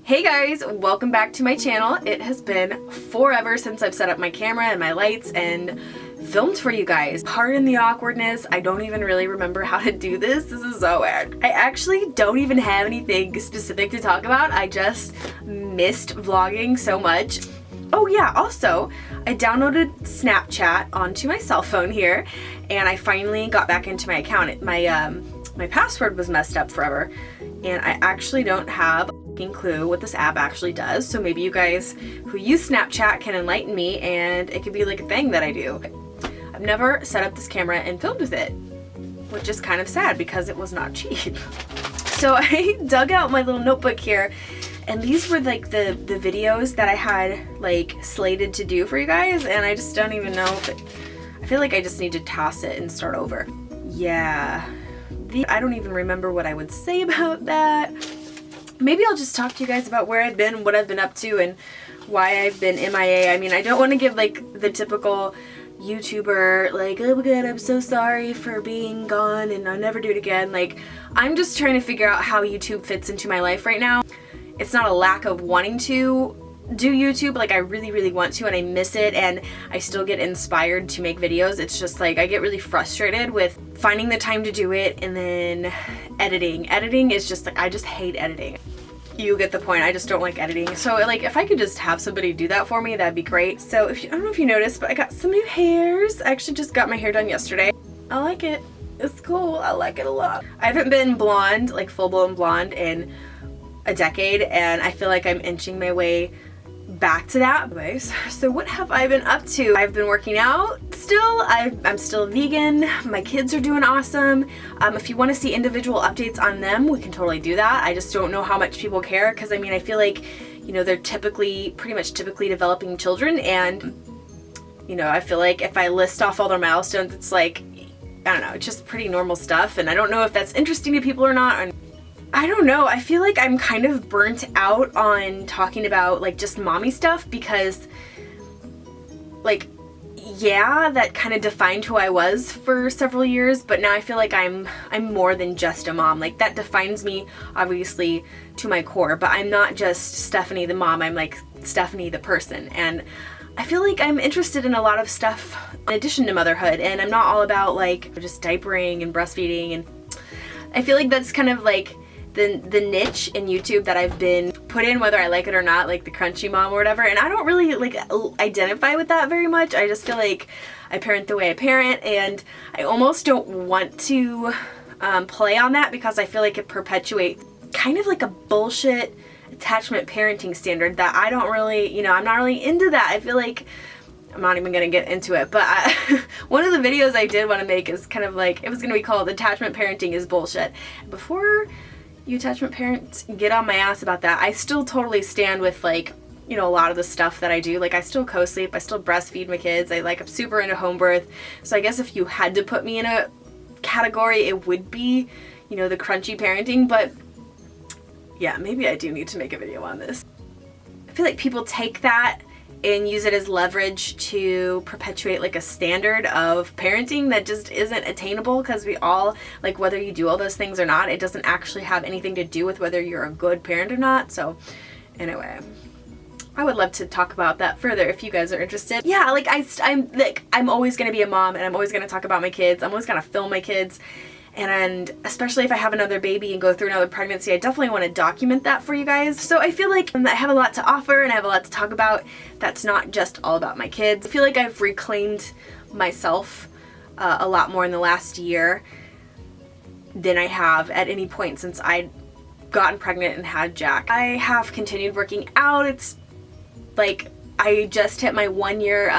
Hey guys, welcome back to my channel. It has been forever since I've set up my camera and my lights and filmed for you guys. Pardon the awkwardness, I don't even really remember how to do this. This is so weird. I actually don't even have anything specific to talk about. I just missed vlogging so much. Oh yeah, also, I downloaded Snapchat onto my cell phone here, and I finally got back into my account. My password was messed up forever, and I actually don't have a clue what this app actually does, so maybe you guys who use Snapchat can enlighten me, and it could be like a thing that I do. I've never set up this camera and filmed with it, which is kind of sad because it was not cheap. So I dug out my little notebook here, and these were like the videos that I had like slated to do for you guys, and I just don't even know if I feel like I just need to toss it and start over. Yeah, I don't even remember what I would say about that. Maybe I'll just talk to you guys about where I've been, what I've been up to, and why I've been MIA. I mean, I don't want to give like the typical YouTuber like, oh my god, I'm so sorry for being gone and I'll never do it again. Like, I'm just trying to figure out how YouTube fits into my life right now. It's not a lack of wanting to do YouTube, like I really want to, and I miss it, and I still get inspired to make videos. It's just like I get really frustrated with finding the time to do it, and then editing is just like, I just hate editing. You get the point. I just don't like editing. So like if I could just have somebody do that for me, that'd be great. So I don't know if you noticed, but I got some new hairs. I actually just got my hair done yesterday. I like it. It's cool. I like it a lot. I haven't been blonde, like full-blown blonde, in a decade, and I feel like I'm inching my way back to that. Anyways, so what have I been up to? I've been working out still. I'm still vegan. My kids are doing awesome. If you want to see individual updates on them, we can totally do that. I just don't know how much people care, because I mean, I feel like, you know, they're pretty much typically developing children, and you know, I feel like if I list off all their milestones, it's like, I don't know, it's just pretty normal stuff, and I don't know if that's interesting to people or not. I don't know, I feel like I'm kind of burnt out on talking about like just mommy stuff, because like, yeah, that kind of defined who I was for several years, but now I feel like I'm more than just a mom. Like, that defines me obviously to my core, but I'm not just Stephanie the mom, I'm like Stephanie the person. And I feel like I'm interested in a lot of stuff in addition to motherhood, and I'm not all about like just diapering and breastfeeding, and I feel like that's kind of like the niche in YouTube that I've been put in, whether I like it or not, like the crunchy mom or whatever, and I don't really like identify with that very much. I just feel like I parent the way I parent, and I almost don't want to play on that, because I feel like it perpetuates kind of like a bullshit attachment parenting standard that I don't really, you know, I'm not really into that. I feel like I'm not even gonna get into it, but one of the videos I did want to make is kind of like, it was gonna be called Attachment Parenting is Bullshit. Before you attachment parents get on my ass about that, I still totally stand with, like, you know, a lot of the stuff that I do. Like, I still co-sleep, I still breastfeed my kids, I'm super into home birth. So I guess if you had to put me in a category, it would be, you know, the crunchy parenting. But yeah, maybe I do need to make a video on this. I feel like people take that and use it as leverage to perpetuate like a standard of parenting that just isn't attainable, because we all, like, whether you do all those things or not, it doesn't actually have anything to do with whether you're a good parent or not. So anyway, I would love to talk about that further if you guys are interested. Yeah, like I'm always gonna be a mom, and I'm always gonna talk about my kids. I'm always gonna film my kids. And especially if I have another baby and go through another pregnancy, I definitely want to document that for you guys. So I feel like I have a lot to offer, and I have a lot to talk about that's not just all about my kids. I feel like I've reclaimed myself a lot more in the last year than I have at any point since I'd gotten pregnant and had Jack. I have continued working out. It's like I just hit my 1 year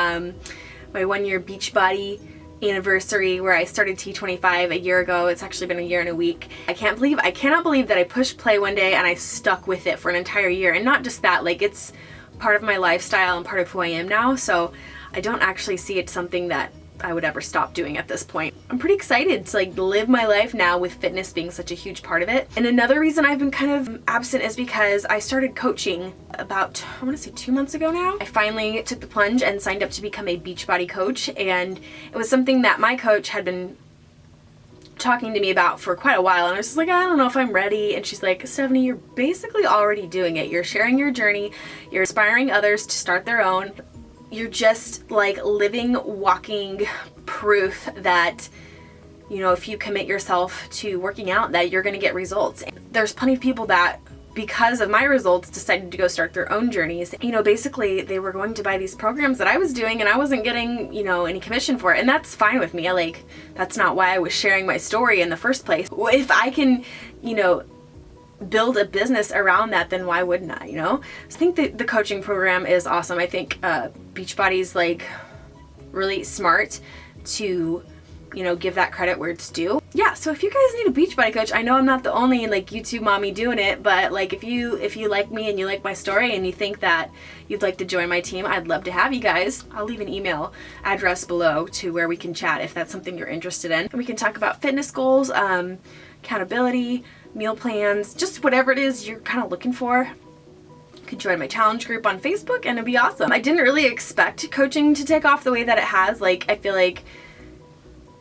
BeachBody anniversary, where I started T25 a year ago. It's actually been a year and a week. I cannot believe that I pushed play one day and I stuck with it for an entire year. And not just that, like, it's part of my lifestyle and part of who I am now. So I don't actually see it something that I would ever stop doing at this point. I'm pretty excited to like live my life now with fitness being such a huge part of it. And another reason I've been kind of absent is because I started coaching about, I want to say 2 months ago now. I finally took the plunge and signed up to become a BeachBody coach, and it was something that my coach had been talking to me about for quite a while, and I was just like, I don't know if I'm ready. And she's like, Stephanie, you're basically already doing it. You're sharing your journey, you're inspiring others to start their own. You're just like living, walking proof that, you know, if you commit yourself to working out, that you're going to get results. There's plenty of people that, because of my results, decided to go start their own journeys. You know, basically they were going to buy these programs that I was doing, and I wasn't getting, you know, any commission for it. And that's fine with me. Like, that's not why I was sharing my story in the first place. If I can, you know, build a business around that, then why wouldn't I, you know? So I think the coaching program is awesome. I think BeachBody's like really smart to, you know, give that credit where it's due. Yeah, so if you guys need a BeachBody coach, I know I'm not the only like YouTube mommy doing it, but like if you like me and you like my story and you think that you'd like to join my team, I'd love to have you guys. I'll leave an email address below to where we can chat if that's something you're interested in. And we can talk about fitness goals, accountability, meal plans, just whatever it is you're kind of looking for. You could join my challenge group on Facebook and it'd be awesome. I didn't really expect coaching to take off the way that it has. Like, I feel like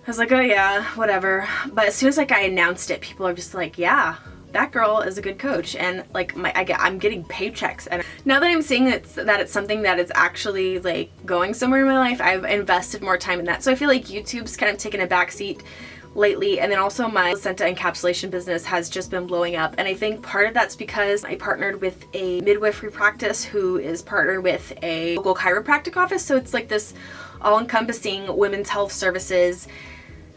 I was like, oh yeah, whatever. But as soon as like I announced it, people are just like, yeah, that girl is a good coach. And like I'm getting paychecks. And now that I'm seeing that it's something that is actually like going somewhere in my life, I've invested more time in that. So I feel like YouTube's kind of taken a backseat lately, and then also my placenta encapsulation business has just been blowing up. And I think part of that's because I partnered with a midwifery practice who is partnered with a local chiropractic office. So it's like this all-encompassing women's health services,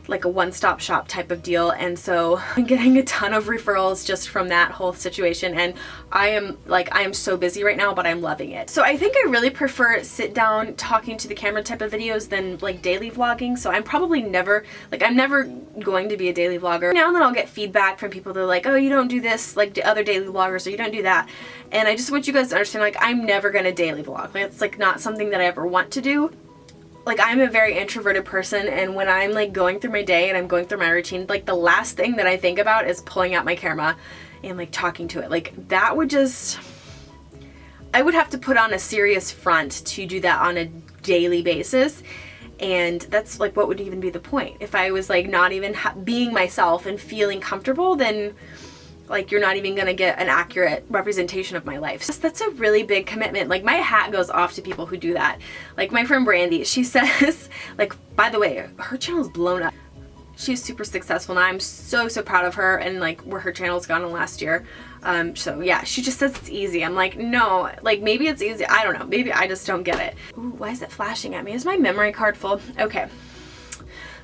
like a one-stop shop type of deal. And so I'm getting a ton of referrals just from that whole situation, and I am so busy right now, but I'm loving it. So I think I really prefer sit down talking to the camera type of videos than like daily vlogging. So I'm probably never, like I'm never going to be a daily vlogger. Now and then I'll get feedback from people that are like, oh, you don't do this like the other daily vloggers, or you don't do that. And I just want you guys to understand, like, I'm never gonna daily vlog. Like, it's like not something that I ever want to do. Like, I'm a very introverted person, and when I'm like going through my day and I'm going through my routine, like the last thing that I think about is pulling out my camera and like talking to it. Like, that would just, I would have to put on a serious front to do that on a daily basis. And that's like, what would even be the point? If I was like not even being myself and feeling comfortable, then like you're not even gonna get an accurate representation of my life. So that's a really big commitment. Like, my hat goes off to people who do that. Like my friend Brandy, she says, like, by the way, her channel's blown up. She's super successful, and I'm so proud of her, and like where her channel's gone in last year. So yeah, she just says it's easy. I'm like, no, like maybe it's easy. I don't know. Maybe I just don't get it. Ooh, why is it flashing at me? Is my memory card full? Okay.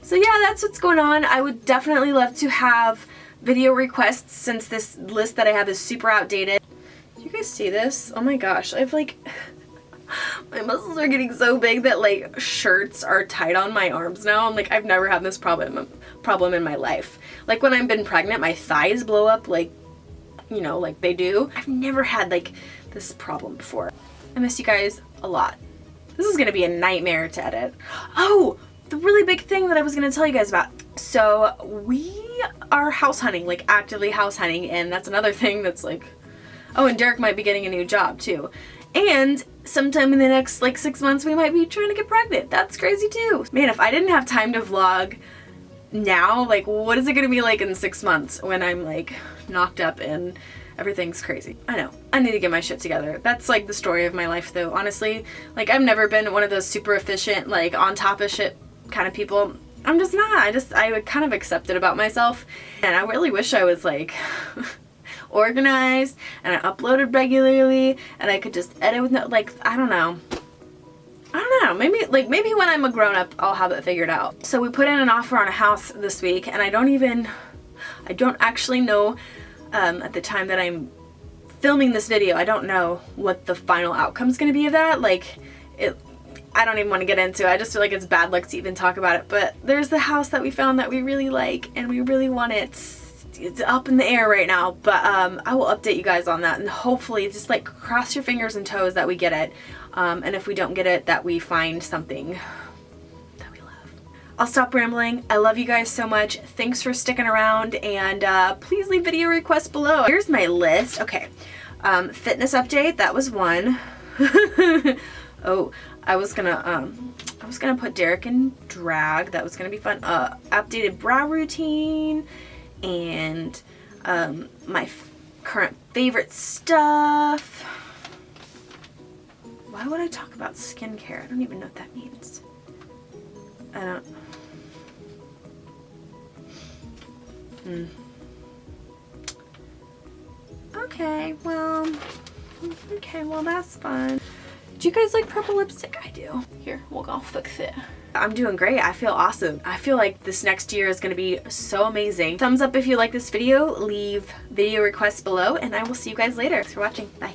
So yeah, that's what's going on. I would definitely love to have video requests, since this list that I have is super outdated. Do you guys see this? Oh my gosh, I've like, my muscles are getting so big that like shirts are tight on my arms now. I'm like, I've never had this problem in my life. Like when I've been pregnant, my thighs blow up like, you know, like they do. I've never had like this problem before. I miss you guys a lot. This is gonna be a nightmare to edit. Oh, the really big thing that I was gonna tell you guys about. So we are house hunting, like actively house hunting, and that's another thing that's like, oh, and Derek might be getting a new job too. And sometime in the next like 6 months, we might be trying to get pregnant. That's crazy too. Man, if I didn't have time to vlog now, like what is it gonna be like in 6 months when I'm like knocked up and everything's crazy? I know, I need to get my shit together. That's like the story of my life though, honestly. Like, I've never been one of those super efficient, like on top of shit kind of people. I'm just not. I would kind of accept it about myself, and I really wish I was like organized and I uploaded regularly and I could just edit with no, like, I don't know, maybe when I'm a grown-up I'll have it figured out. So we put in an offer on a house this week, and I don't actually know at the time that I'm filming this video, I don't know what the final outcome's gonna be of that. Like, I don't even want to get into it. I just feel like it's bad luck to even talk about it. But there's the house that we found that we really like and we really want it. It's up in the air right now, but I will update you guys on that, and hopefully just like cross your fingers and toes that we get it. And if we don't get it, that we find something that we love. I'll stop rambling. I love you guys so much. Thanks for sticking around, and please leave video requests below. Here's my list. Okay, fitness update, that was one. Oh, I was gonna put Derek in drag. That was gonna be fun. Updated brow routine, and my current favorite stuff. Why would I talk about skincare? I don't even know what that means. I don't. Okay, well that's fun. Do you guys like purple lipstick? I do. Here, we'll go fix it. I'm doing great. I feel awesome. I feel like this next year is going to be so amazing. Thumbs up if you like this video. Leave video requests below, and I will see you guys later. Thanks for watching. Bye.